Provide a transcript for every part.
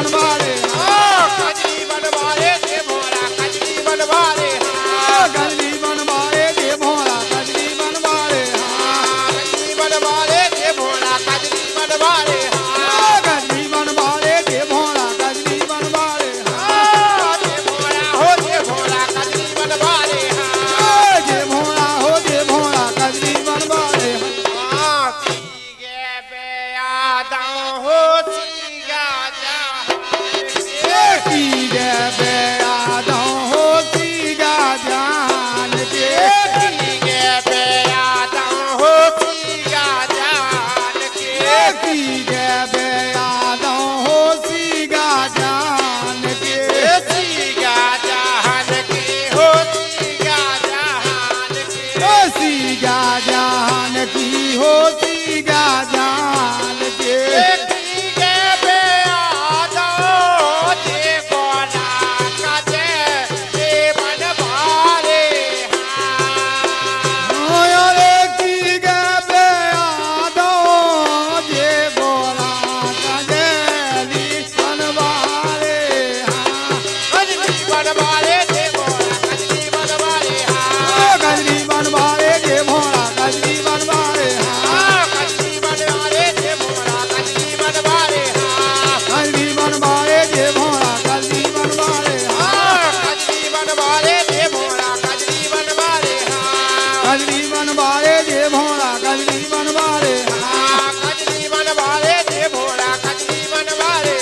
बनवारे कजरी बनवारे जे भोला कजरी बनवारे कजरी बनवारे जे भोला कजरी बनवारे कजरी बनवारे जे भोला कजरी बनवारे कजरी बनवारे जे भोला कजरी बनवारे जे भोला हो जे भोला कजरी बनवारे जे भोला हो जे भोला कजरी बनवारे सीगे बेयादा हो सीगा जा की गे बेयादा हो सीगा जान के सीगे बेयादा हो सीगा जान के की गे बेयादा हो सीगा जान के सीगा जान के हो सीगा जान के सीगा जान की हो सीगा जान के सीगे बेयादा जे भोला कजरी बनवारे अरे की गे बेयादा जे बोला कजली बनवारे कजरी बनवारे जे भोला कजरी बनवारे कजली बनवारे जे भोला कजरी बनवारे कजरी बनवारे जे भोला कजरी बनवारे कजली बनवारे जे भोला कजली बनवारे कजरी बनवारे जे भोला कजरी बनवारे कजली बनवारे जे भोला कजली बनवारे कजरी बनवारे जे भोला कजरी बनवारे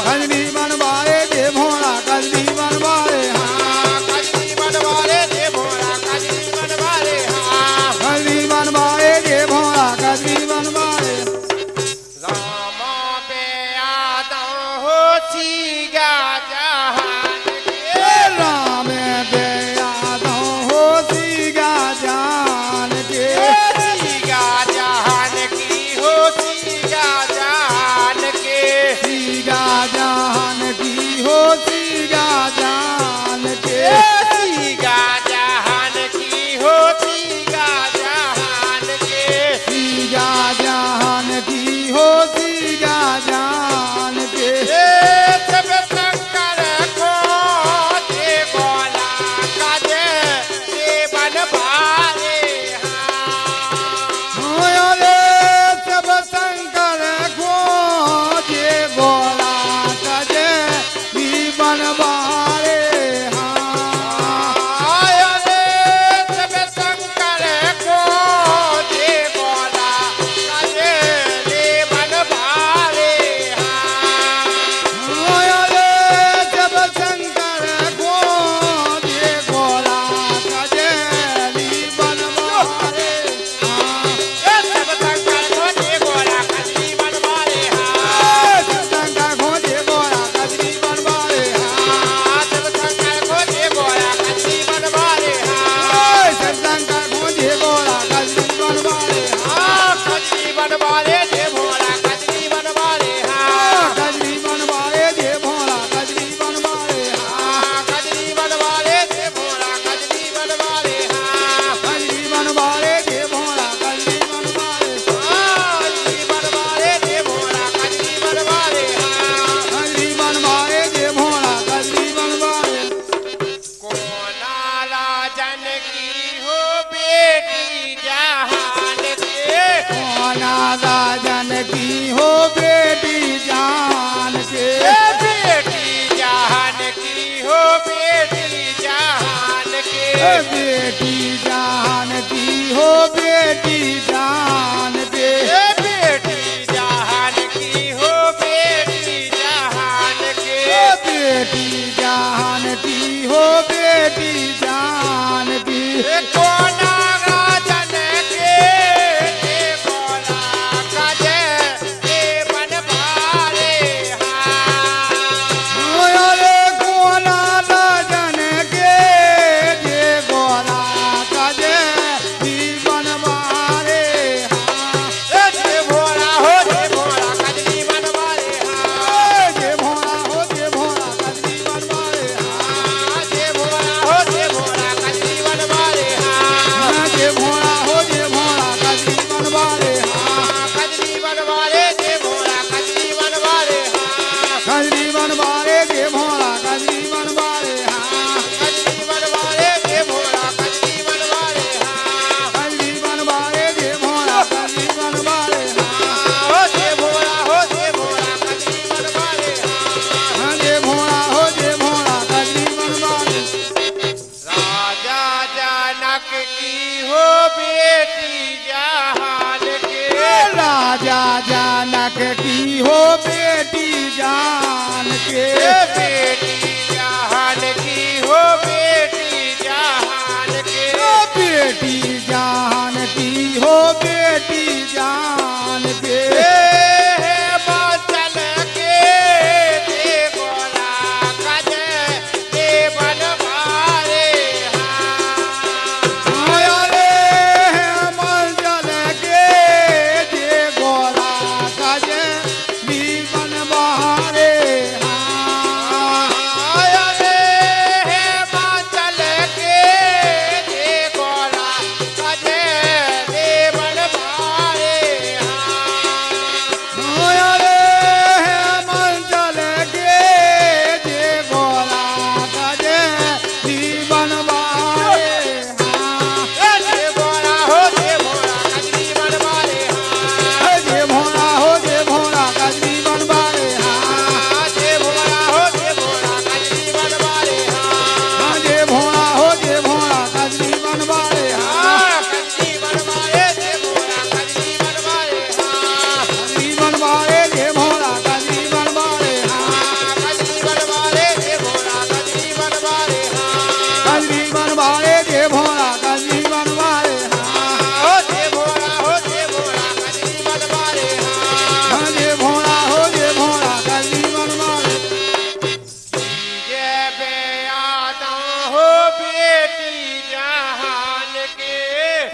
कजली बनवारे जे भोला कजली बनवारे कजरी बनवारे जे भोला कजरी बनवारे कजली बनवारे जे भोला कजली बनवारे रामा बेयादा हो सीगा जहान के राम बेयादा हो सीगा जान के सीगा जहान की हो सीगा जहान के सीगा जान की हो सीगा जान के सीगा जहान की हो सीगा जहान के सीगा जान की हो सीगा जान के सब शंकर को जे बोला कजे जे बनवारे अरे सब शंकर को जे बोला कजे भी बनवारे रे सब शंकर को जे बोला कजे जे बनवारे अरे सब शंकर को जे बोला कजे भी बनवारे सब शंकर को जे बोला कजरी बनवारे शंकर को जे बोला कजरी बनवारे सब शंकर को जे बोला कजरी बनवारे शंकर को जे बोला कजरी बनवारे कजरी बनवारे जे भोला कजरी बनवारे कजरी बनवारे जे भोला कजरी बनवारे कजरी बनवारे जे भोला कजरी बनवारे कजरी बनवारे जे भोला कजरी बनवारे कजरी बनवारे जे भोला कजरी बनवारे कजरी बनवारे जे भोला कजरी बनवारे कोना राजन की हो बेटी जहान के कोना राजन की हो बेटी जान के बेटी जहान की हो बेटी जहान के बेटी जान की हो बेटी जान के बेटी जहान की हो बेटी जहान के बेटी जान की हो बेटी जान की कोना राजन के जे बोला कजे जे बनवारे अरे कोना राजन के जे बोला कजे भी बनवारे के बेटी जहान की हो बेटी जहान के बेटी जान की हो बेटी जान के चल के देखो राखज देवन मारे आया रे मंजल के जे गोरा कज जीवन बहारे आया रे चल के देखो राखज देवन मारे आया रे मंजल के जे गोरा कज जीवन बहारे जे बोला हो जे बोला कजरी मन मारे जे भोला हो जे भोला कज जीवन बहारे जे बोला हो जे बोला कजरी मन मारे जे भोला हो जे भोला कज जीवन बहारे कजरी मन मारे जे बोला कजरी मन मारे जीवन बहारे जे भोला कज जीवन बहारे कजरी मन मारे जे बोला कजरी मन मारे कज जीवन बहारे जे भोला कज जीवन बहारे हो जे बोला हो जे बोला कजरी मन मारे जे भोला हो जे भोला कज जीवन बहारे जे बेआदा हो बेटी जहान के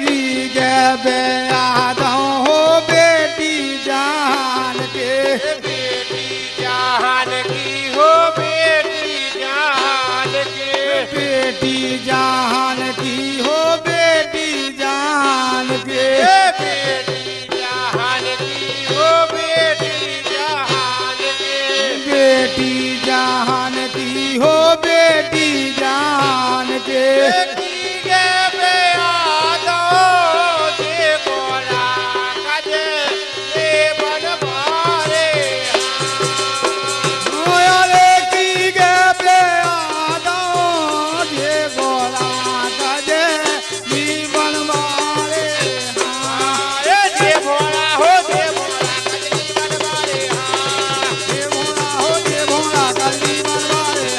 की जय बेआदा हो बेटी जान के बेटी जहान की हो बेटी जहान के बेटी जान की हो बेटी जान के बेटी जहान की हो बेटी जहान के बेटी जान की हो बेटी जान के बेटी के बेआदा जे गोरा कज देवन मारे ओया रे की गे बेआदा जे गोरा कजे जीवन मारे जे भोला हो जे भोला कजरी मन मारे जे भोला हो जे भोला कज जीवन मारे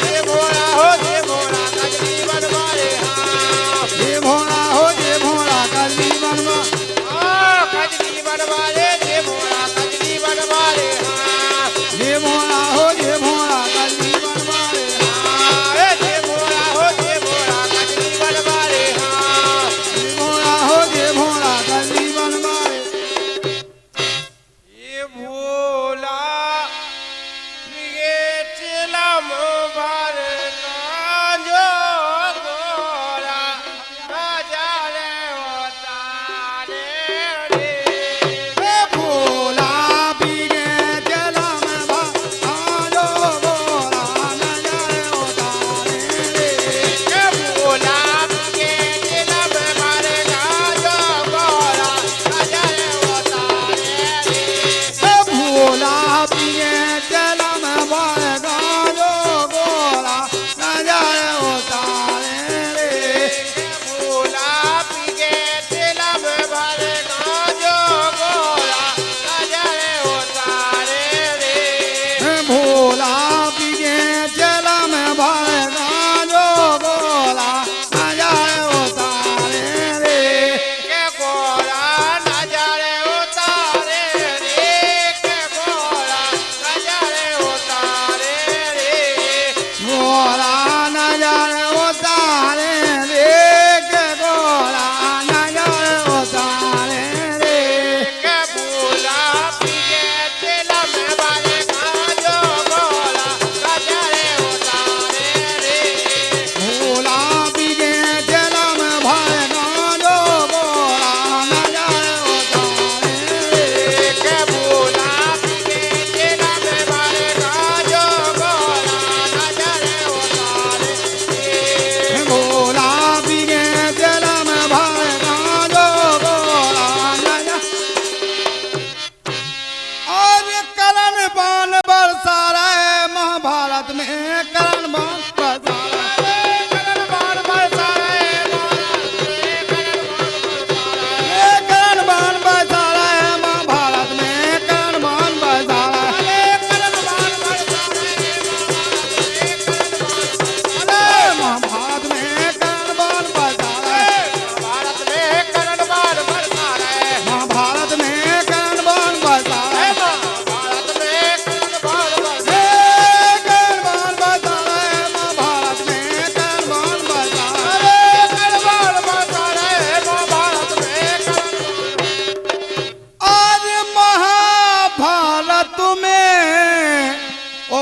जे भोला हो जे भोला कजरी मन मारे जे भोला हो जे भोला कज जीवन मारे कजरी मन मारे जे भोला कजरी मन मारे जे भोला हो जे भोला कज जीवन मारे जे भोला हो जे भोला कजरी मन मारे जे भोला हो जे भोला कज जीवन मारे ये भोला ये चिलम भर कांजो गोरा नजारे होता रे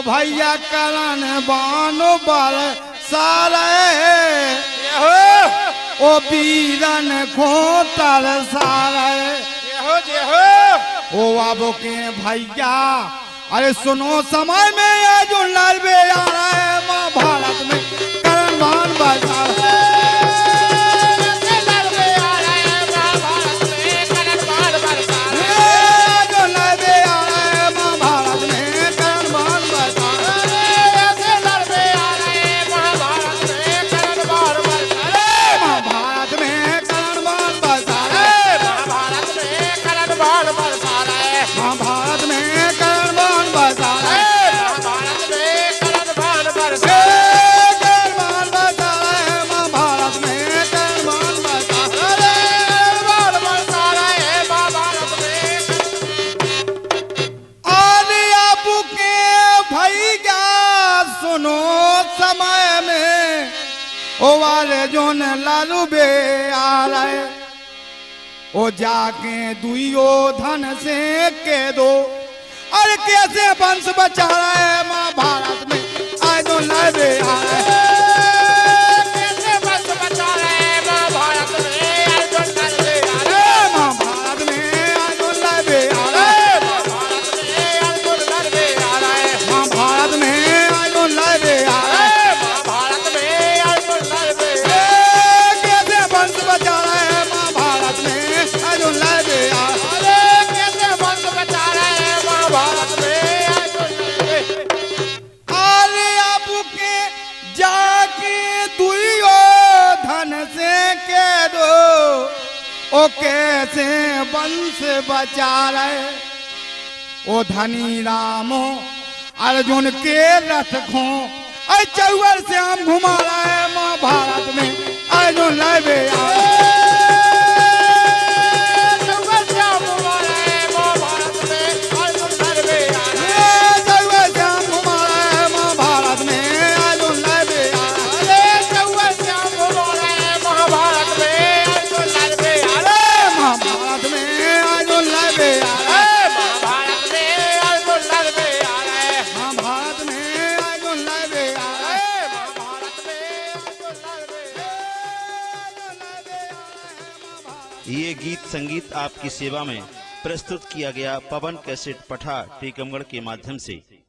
भैया करण बानो बल सारे ओ वीरन खोतर सारे ओ बाबू के भैया अरे सुनो समय में ये जो लड़बे आ रहा है महाभारत में करण बाण बजा ओ वाले जोन लालू बे आ रहे ओ जाके दुर्योधन से के दो अरे कैसे वंश बचा रहा है महाभारत में आज तो लड़बे आ रहे कैसे वंश बचा रहे हैं महाभारत में आज तो लड़बे आ रहे महाभारत में आज तो लड़बे आ रहे महाभारत में आज तो लड़बे आ रहे महाभारत में आज तो लड़बे आ रहे ओ कैसे वंश बचा रहे ओ धनी रामो अर्जुन के रथ खो अरे चौवर से हम घुमा रहा है महाभारत में अर्जुन लड़बे ये गीत संगीत आपकी सेवा में प्रस्तुत किया गया पवन कैसेट पठा टीकमगढ़ के माध्यम से।